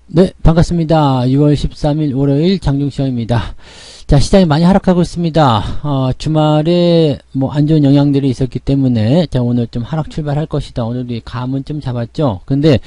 네, 반갑습니다. 6월 13일 월요일 장중시장입니다. 자, 시장이 많이 하락하고 있습니다. 주말에 안 좋은 영향들이 있었기 때문에 자, 오늘 좀 하락 출발할 것이다. 오늘도 감은 좀 잡았죠. 근데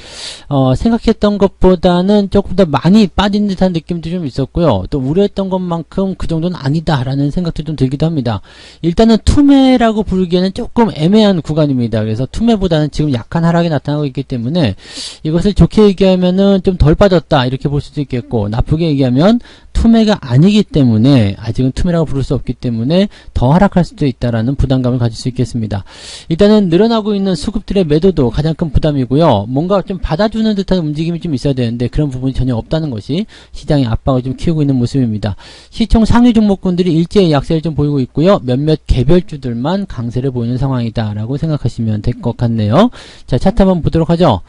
생각했던 것보다는 조금 더 많이 빠진 듯한 느낌도 좀 있었고요. 또 우려했던 것만큼 그 정도는 아니다라는 생각도 좀 들기도 합니다. 일단은 투매라고 부르기에는 조금 애매한 구간입니다. 그래서 투매보다는 지금 약한 하락이 나타나고 있기 때문에 이것을 좋게 얘기하면은 좀 덜 빠졌다 이렇게 볼 수도 있겠고, 나쁘게 얘기하면 투매가 아니기 때문에, 아직은 투매라고 부를 수 없기 때문에 더 하락할 수도 있다라는 부담감을 가질 수 있겠습니다. 일단은 늘어나고 있는 수급들의 매도도 가장 큰 부담이고요. 뭔가 좀 받아주는 듯한 움직임이 좀 있어야 되는데 그런 부분이 전혀 없다는 것이 시장의 압박을 좀 키우고 있는 모습입니다. 시총 상위 종목군들이 일제히 약세를 좀 보이고 있고요. 몇몇 개별주들만 강세를 보이는 상황이다라고 생각하시면 될 것 같네요. 자, 차트 한번 보도록 하죠.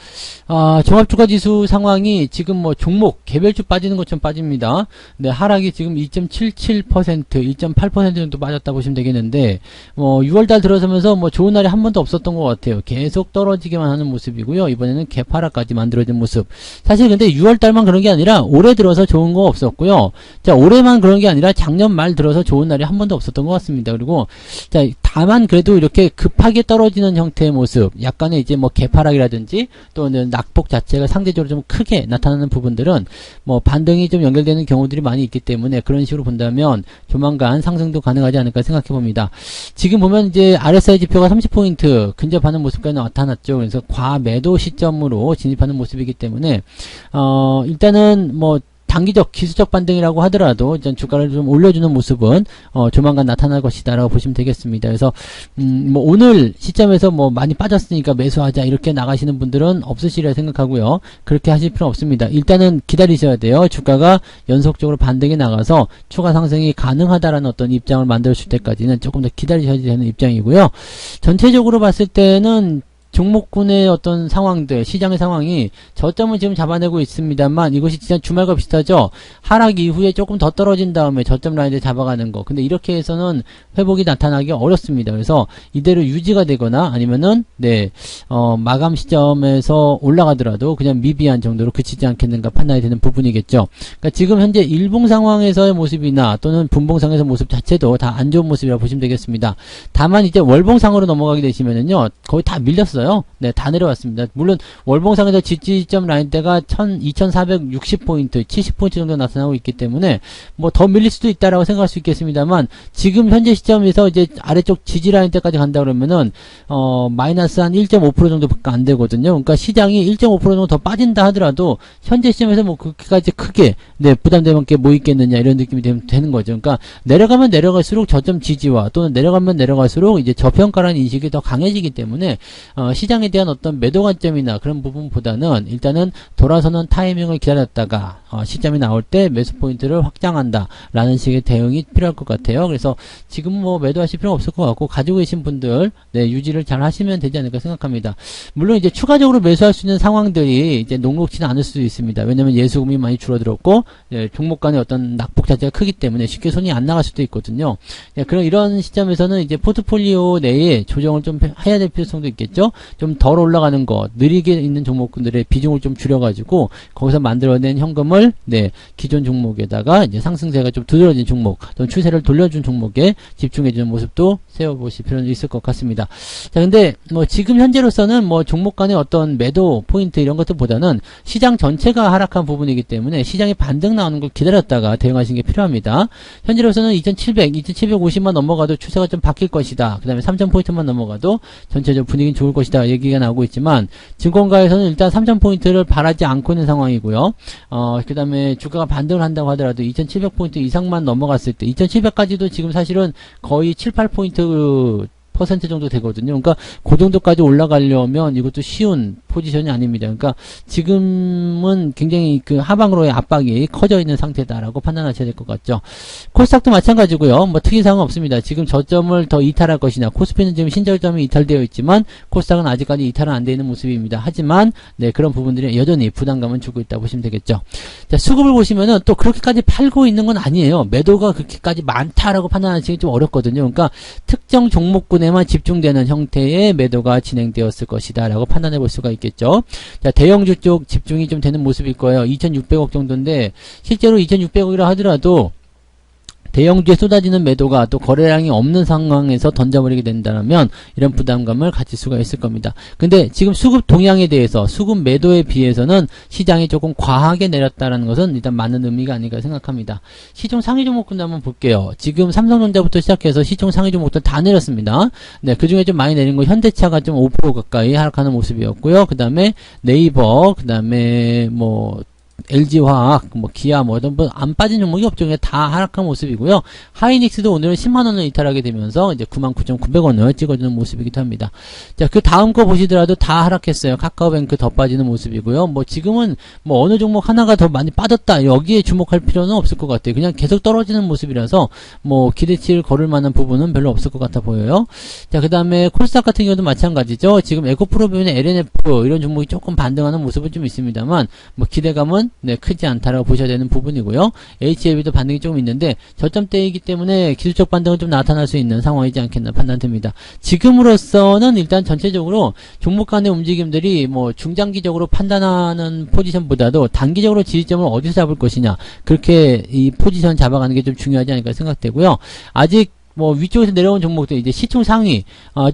종합주가지수 상황이 지금 종목 개별주 빠지는 것처럼 빠집니다. 네, 하락이 지금 2.77%, 2.8% 정도 빠졌다 보시면 되겠는데, 6월달 들어서면서 좋은 날이 한 번도 없었던 것 같아요. 계속 떨어지기만 하는 모습이고요. 이번에는 개파락까지 만들어진 모습. 사실 근데 6월달만 그런 게 아니라 올해 들어서 좋은 거 없었고요. 자, 올해만 그런 게 아니라 작년 말 들어서 좋은 날이 한 번도 없었던 것 같습니다. 그리고 자, 다만 그래도 이렇게 급하게 떨어지는 형태의 모습, 약간의 이제 개파락이라든지 또는 낙폭 자체가 상대적으로 좀 크게 나타나는 부분들은 반등이 좀 연결되는 경우들이 많이 있기 때문에 그런 식으로 본다면 조만간 상승도 가능하지 않을까 생각해 봅니다. 지금 보면 이제 RSI 지표가 30포인트 근접하는 모습까지 나타났죠. 그래서 과매도 시점으로 진입하는 모습이기 때문에 일단은 단기적 기술적 반등이라고 하더라도 일단 주가를 좀 올려주는 모습은 조만간 나타날 것이다 라고 보시면 되겠습니다. 그래서 오늘 시점에서 많이 빠졌으니까 매수하자 이렇게 나가시는 분들은 없으시리라 생각하고요. 그렇게 하실 필요 없습니다. 일단은 기다리셔야 돼요. 주가가 연속적으로 반등이 나가서 추가 상승이 가능하다라는 어떤 입장을 만들어 줄 때까지는 조금 더 기다리셔야 되는 입장이고요. 전체적으로 봤을 때는 종목군의 어떤 상황들, 시장의 상황이 저점을 지금 잡아내고 있습니다만 이것이 진짜 주말과 비슷하죠. 하락 이후에 조금 더 떨어진 다음에 저점 라인을 잡아가는 거. 근데 이렇게 해서는 회복이 나타나기 어렵습니다. 그래서 이대로 유지가 되거나 아니면은 마감 시점에서 올라가더라도 그냥 미비한 정도로 그치지 않겠는가 판단이 되는 부분이겠죠. 그러니까 지금 현재 일봉 상황에서의 모습이나 또는 분봉상에서 모습 자체도 다 안 좋은 모습이라고 보시면 되겠습니다. 다만 이제 월봉상으로 넘어가게 되시면은요, 거의 다 밀렸어요. 네, 다 내려왔습니다. 물론 월봉상에서 지지점 라인대가 2460포인트, 70포인트 정도 나타나고 있기 때문에 더 밀릴 수도 있다라고 생각할 수 있겠습니다만, 지금 현재 시점에서 이제 아래쪽 지지 라인대까지 간다 그러면은 마이너스 한 1.5% 정도밖에 안 되거든요. 그러니까 시장이 1.5% 정도 더 빠진다 하더라도 현재 시점에서 그렇게까지 크게 부담될 만큼 뭐 있겠느냐 이런 느낌이 되는 거죠. 그러니까 내려가면 내려갈수록 저점 지지와 또는 내려가면 내려갈수록 이제 저평가라는 인식이 더 강해지기 때문에 시장에 대한 어떤 매도 관점이나 그런 부분보다는 일단은 돌아서는 타이밍을 기다렸다가 시점이 나올 때 매수 포인트를 확장한다 라는 식의 대응이 필요할 것 같아요. 그래서 지금 매도하실 필요 없을 것 같고, 가지고 계신 분들 유지를 잘 하시면 되지 않을까 생각합니다. 물론 이제 추가적으로 매수할 수 있는 상황들이 이제 녹록지는 않을 수도 있습니다. 왜냐면 예수금이 많이 줄어들었고 종목 간의 어떤 낙폭 자체가 크기 때문에 쉽게 손이 안 나갈 수도 있거든요. 그런 이런 시점에서는 이제 포트폴리오 내에 조정을 좀 해야 될 필요성도 있겠죠. 좀 덜 올라가는 거, 느리게 있는 종목들의 비중을 좀 줄여가지고 거기서 만들어낸 현금을 기존 종목에다가 이제 상승세가 좀 두드러진 종목 또는 추세를 돌려준 종목에 집중해주는 모습도 세워보실 필요는 있을 것 같습니다. 자, 근데 지금 현재로서는 종목 간의 어떤 매도 포인트 이런 것들보다는 시장 전체가 하락한 부분이기 때문에 시장이 반등 나오는 걸 기다렸다가 대응하시는 게 필요합니다. 현재로서는 2700, 2750만 넘어가도 추세가 좀 바뀔 것이다. 그 다음에 3000포인트만 넘어가도 전체적으로 분위기는 좋을 것이다 얘기가 나오고 있지만, 증권가에서는 일단 3000포인트를 바라지 않고 있는 상황이고요. 그 다음에 주가가 반등을 한다고 하더라도 2700포인트 이상만 넘어갔을 때, 2700까지도 지금 사실은 거의 7, 8포인트 퍼센트 정도 되거든요. 그러니까 그 정도까지 올라가려면 이것도 쉬운 포지션이 아닙니다. 그러니까 지금은 굉장히 하방으로의 압박이 커져 있는 상태다라고 판단하셔야 될 것 같죠. 코스닥도 마찬가지고요. 특이사항은 없습니다. 지금 저점을 더 이탈할 것이냐, 코스피는 지금 신저점이 이탈되어 있지만 코스닥은 아직까지 이탈은 안 되어 있는 모습입니다. 하지만 그런 부분들이 여전히 부담감은 주고 있다고 보시면 되겠죠. 자, 수급을 보시면은 또 그렇게까지 팔고 있는 건 아니에요. 매도가 그렇게까지 많다라고 판단하시기 좀 어렵거든요. 그러니까 특정 종목군에 부분에만 집중되는 형태의 매도가 진행되었을 것이다 라고 판단해 볼 수가 있겠죠. 자, 대형주 쪽 집중이 좀 되는 모습일 거예요. 2600억 정도인데 실제로 2600억이라 하더라도 대형주에 쏟아지는 매도가 또 거래량이 없는 상황에서 던져버리게 된다면 이런 부담감을 가질 수가 있을 겁니다. 근데 지금 수급 동향에 대해서 수급 매도에 비해서는 시장이 조금 과하게 내렸다는 것은 일단 맞는 의미가 아닌가 생각합니다. 시총 상위 종목군도 한번 볼게요. 지금 삼성전자부터 시작해서 시총 상위 종목들 다 내렸습니다. 네, 그 중에 좀 많이 내린 거 현대차가 좀 5% 가까이 하락하는 모습이었고요. 그 다음에 네이버, 그 다음에 뭐 LG화학, 뭐 기아, 뭐 안 빠진 종목이 없죠. 그냥 다 하락한 모습이고요. 하이닉스도 오늘은 10만원을 이탈하게 되면서 이제 99,900원을 찍어주는 모습이기도 합니다. 자, 그 다음 거 보시더라도 다 하락했어요. 카카오뱅크 더 빠지는 모습이고요. 뭐 지금은 뭐 어느 종목 하나가 더 많이 빠졌다, 여기에 주목할 필요는 없을 것 같아요. 그냥 계속 떨어지는 모습이라서 뭐 기대치를 걸을 만한 부분은 별로 없을 것 같아 보여요. 자, 그 다음에 콜스닥 같은 경우도 마찬가지죠. 지금 에코프로비온의 LNF 이런 종목이 조금 반등하는 모습은 좀 있습니다만 뭐 기대감은 네, 크지 않다라고 보셔야 되는 부분이고요. HLB도 반등이 조금 있는데 저점대이기 때문에 기술적 반등은 좀 나타날 수 있는 상황이지 않겠나 판단됩니다. 지금으로서는 일단 전체적으로 종목 간의 움직임들이 뭐 중장기적으로 판단하는 포지션보다도 단기적으로 지지점을 어디서 잡을 것이냐, 그렇게 이 포지션 잡아가는 게 좀 중요하지 않을까 생각되고요. 아직 뭐 위쪽에서 내려온 종목들, 이제 시총 상위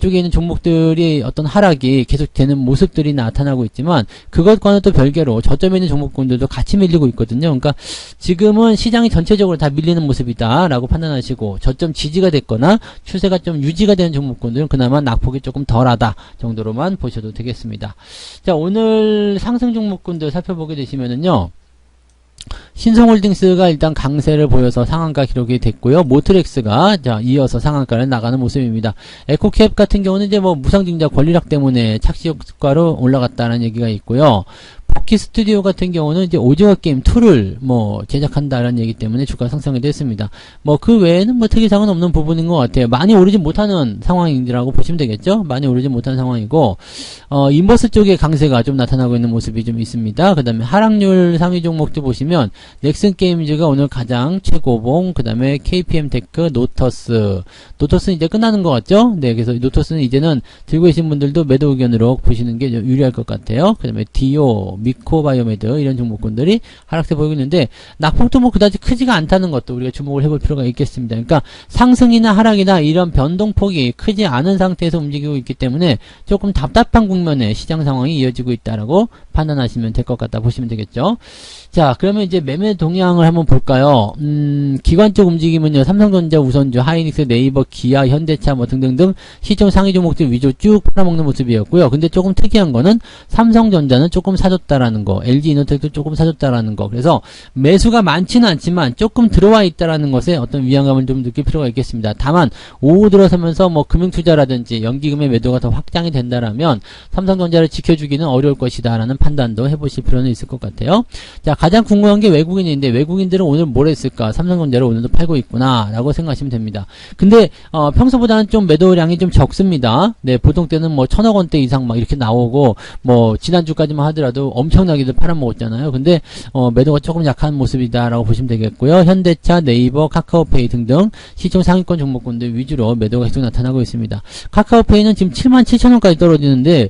쪽에 있는 종목들이 어떤 하락이 계속되는 모습들이 나타나고 있지만 그것과는 또 별개로 저점에 있는 종목군들도 같이 밀리고 있거든요. 그러니까 지금은 시장이 전체적으로 다 밀리는 모습이다 라고 판단하시고, 저점 지지가 됐거나 추세가 좀 유지가 되는 종목군들은 그나마 낙폭이 조금 덜하다 정도로만 보셔도 되겠습니다. 자, 오늘 상승 종목군들 살펴보게 되시면은요, 신성홀딩스가 일단 강세를 보여서 상한가 기록이 됐고요. 모트렉스가 자 이어서 상한가를 나가는 모습입니다. 에코캡 같은 경우는 이제 뭐 무상증자 권리락 때문에 착시 효과로 올라갔다는 얘기가 있고요. 포키 스튜디오 같은 경우는 이제 오징어 게임 2를 뭐 제작한다라는 얘기 때문에 주가 상승이 됐습니다. 뭐 그 외에는 뭐 특이사항은 없는 부분인 것 같아요. 많이 오르지 못하는 상황이라고 보시면 되겠죠. 많이 오르지 못하는 상황이고, 인버스 쪽에 강세가 좀 나타나고 있는 모습이 좀 있습니다. 그 다음에 하락률 상위 종목도 보시면 넥슨 게임즈가 오늘 가장 최고봉, 그 다음에 KPM 테크, 노터스는 이제 끝나는 것 같죠. 네, 그래서 노터스는 이제는 들고 계신 분들도 매도 의견으로 보시는 게 유리할 것 같아요. 그 다음에 디오, 미코바이오메드 이런 종목군들이 하락세 보이고 있는데 낙폭도 뭐 그다지 크지가 않다는 것도 우리가 주목을 해볼 필요가 있겠습니다. 그러니까 상승이나 하락이나 이런 변동폭이 크지 않은 상태에서 움직이고 있기 때문에 조금 답답한 국면에 시장 상황이 이어지고 있다라고 판단하시면 될 것 같다 보시면 되겠죠. 자, 그러면 이제 매매 동향을 한번 볼까요? 기관 쪽 움직임은요, 삼성전자, 우선주, 하이닉스, 네이버, 기아, 현대차 뭐 등등등 시총 상위 종목들 위주 쭉 팔아먹는 모습이었고요. 근데 조금 특이한 거는 삼성전자는 조금 사줬다라는 거, LG이노텍도 조금 사줬다라는 거. 그래서 매수가 많지는 않지만 조금 들어와 있다라는 것에 어떤 위안감을 좀 느낄 필요가 있겠습니다. 다만 오후 들어서면서 뭐 금융투자라든지 연기금의 매도가 더 확장이 된다라면 삼성전자를 지켜주기는 어려울 것이다라는 판단도 해보실 필요는 있을 것 같아요. 자, 가장 궁금한 게 외국인인데 외국인들은 오늘 뭘 했을까? 삼성전자를 오늘도 팔고 있구나 라고 생각하시면 됩니다. 근데 평소보다는 좀 매도량이 좀 적습니다. 네, 보통 때는 뭐 1000억 원대 이상 막 이렇게 나오고, 뭐 지난주까지만 하더라도 엄청나게도 팔아먹었잖아요. 근데 매도가 조금 약한 모습이다 라고 보시면 되겠고요. 현대차, 네이버, 카카오페이 등등 시총 상위권 종목군들 위주로 매도가 계속 나타나고 있습니다. 카카오페이는 지금 77,000원까지 떨어지는데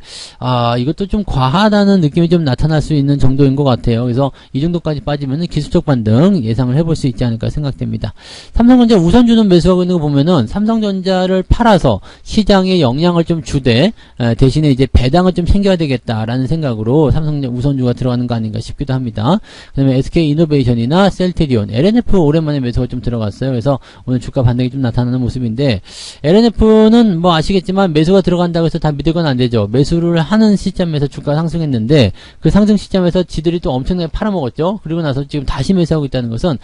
이것도 좀 과하다는 느낌이 좀 나타날 수 있는 정도인 것 같아요. 그래서 이 정도까지 빠지면 기술적 반등 예상을 해볼 수 있지 않을까 생각됩니다. 삼성전자 우선주는 매수하고 있는 거 보면은 삼성전자를 팔아서 시장에 영향을 좀 주되 대신에 이제 배당을 좀 챙겨야 되겠다라는 생각으로 삼성전자 우선주가 들어가는 거 아닌가 싶기도 합니다. 그 다음에 SK이노베이션이나 셀테리온, LNF 오랜만에 매수가 좀 들어갔어요. 그래서 오늘 주가 반등이 좀 나타나는 모습인데, LNF는 뭐 아시겠지만 매수가 들어간다고 해서 다 믿으건 안 되죠. 매수를 하는 시점에서 주가가 상승했는데 그 상승 시점에서 지들이 또 엄청나게 팔아먹었죠. 그리고 나서 지금 다시 매수하고 있다는 것은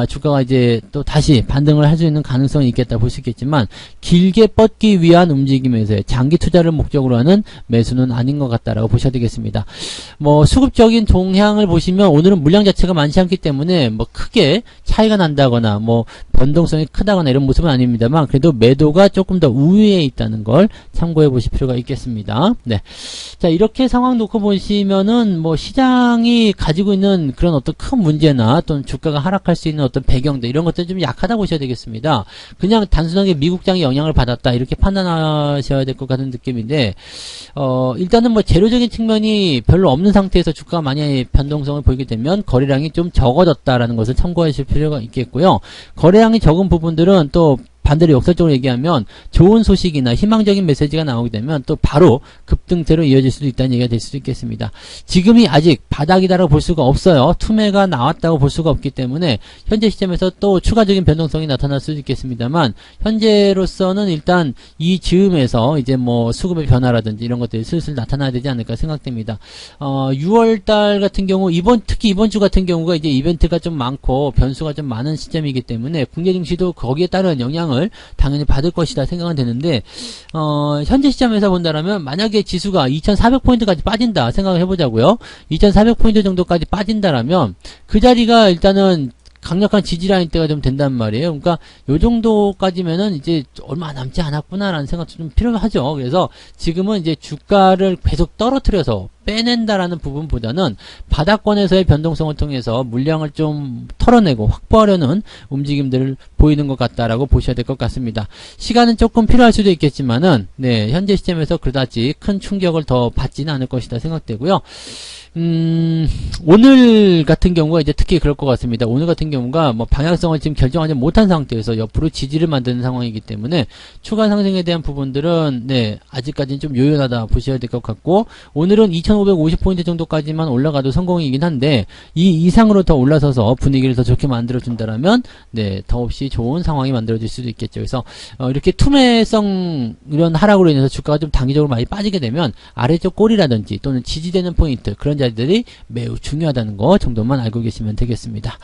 주가가 이제 또 다시 반등을 할 수 있는 가능성이 있겠다 볼 수 있겠지만, 길게 뻗기 위한 움직임에서의 장기 투자를 목적으로 하는 매수는 아닌 것 같다라고 보셔야 되겠습니다. 뭐 수급적인 동향을 보시면 오늘은 물량 자체가 많지 않기 때문에 뭐 크게 차이가 난다거나 뭐 변동성이 크다거나 이런 모습은 아닙니다만 그래도 매도가 조금 더 우위에 있다는 걸 참고해 보실 필요가 있겠습니다. 네. 자, 이렇게 상황 놓고 보시면은 뭐 시장이 가지고 있는 그런 어떤 큰 문제나 또는 주가가 하락할 수 있는 어떤 배경들 이런 것들 좀 약하다 보셔야 되겠습니다. 그냥 단순하게 미국장의 영향을 받았다 이렇게 판단하셔야 될 것 같은 느낌인데 일단은 뭐 재료적인 측면이 별로 없는 상태에서 주가가 많이 변동성을 보이게 되면 거래량이 좀 적어졌다라는 것을 참고하실 필요가 있겠고요. 거래량이 적은 부분들은 또 반대로 역설적으로 얘기하면 좋은 소식이나 희망적인 메시지가 나오게 되면 또 바로 급등세로 이어질 수도 있다는 얘기가 될 수도 있겠습니다. 지금이 아직 바닥이다라고 볼 수가 없어요. 투매가 나왔다고 볼 수가 없기 때문에 현재 시점에서 또 추가적인 변동성이 나타날 수도 있겠습니다만 현재로서는 일단 이 즈음에서 이제 뭐 수급의 변화라든지 이런 것들이 슬슬 나타나야 되지 않을까 생각됩니다. 6월달 같은 경우 특히 이번 주 같은 경우가 이제 이벤트가 좀 많고 변수가 좀 많은 시점이기 때문에 국내 증시도 거기에 따른 영향을 당연히 받을 것이다 생각은 되는데 현재 시점에서 본다라면 만약에 지수가 2400포인트까지 빠진다 생각을 해보자고요. 2400포인트 정도까지 빠진다라면 그 자리가 일단은 강력한 지지라인 때가 좀 된단 말이에요. 그러니까 요 정도까지면은 이제 얼마 남지 않았구나라는 생각도 좀 필요하죠. 그래서 지금은 이제 주가를 계속 떨어뜨려서 빼낸다라는 부분보다는 바닥권에서의 변동성을 통해서 물량을 좀 털어내고 확보하려는 움직임들을 보이는 것 같다라고 보셔야 될 것 같습니다. 시간은 조금 필요할 수도 있겠지만은 네, 현재 시점에서 그다지 큰 충격을 더 받지는 않을 것이다 생각되고요. 오늘 같은 경우가 이제 특히 그럴 것 같습니다. 오늘 같은 경우가 뭐 방향성을 지금 결정하지 못한 상태에서 옆으로 지지를 만드는 상황이기 때문에 추가 상승에 대한 부분들은 네, 아직까지는 좀 요연하다 보셔야 될 것 같고 오늘은 2550포인트 정도까지만 올라가도 성공이긴 한데 이 이상으로 더 올라서서 분위기를 더 좋게 만들어 준다라면 네, 더없이 좋은 상황이 만들어질 수도 있겠죠. 그래서 이렇게 투매성 이런 하락으로 인해서 주가가 좀 단기적으로 많이 빠지게 되면 아래쪽 꼬리라든지 또는 지지되는 포인트 그런 자리들이 매우 중요하다는 거 정도만 알고 계시면 되겠습니다.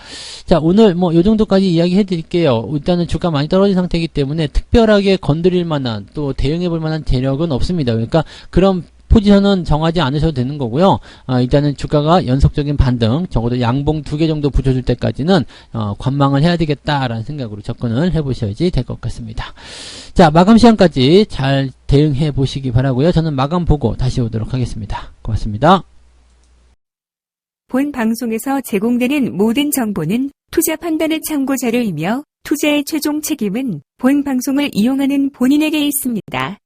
자, 오늘 뭐 요 정도까지 이야기 해드릴게요. 일단은 주가 많이 떨어진 상태이기 때문에 특별하게 건드릴 만한 또 대응해 볼 만한 재력은 없습니다. 그러니까 그런 포지션은 정하지 않으셔도 되는 거고요. 일단은 주가가 연속적인 반등, 적어도 양봉 2개 정도 붙여줄 때까지는 관망을 해야 되겠다라는 생각으로 접근을 해보셔야지 될 것 같습니다. 자, 마감 시간까지 잘 대응해 보시기 바라고요. 저는 마감 보고 다시 오도록 하겠습니다. 고맙습니다. 본 방송에서 제공되는 모든 정보는 투자 판단의 참고 자료이며 투자의 최종 책임은 본 방송을 이용하는 본인에게 있습니다.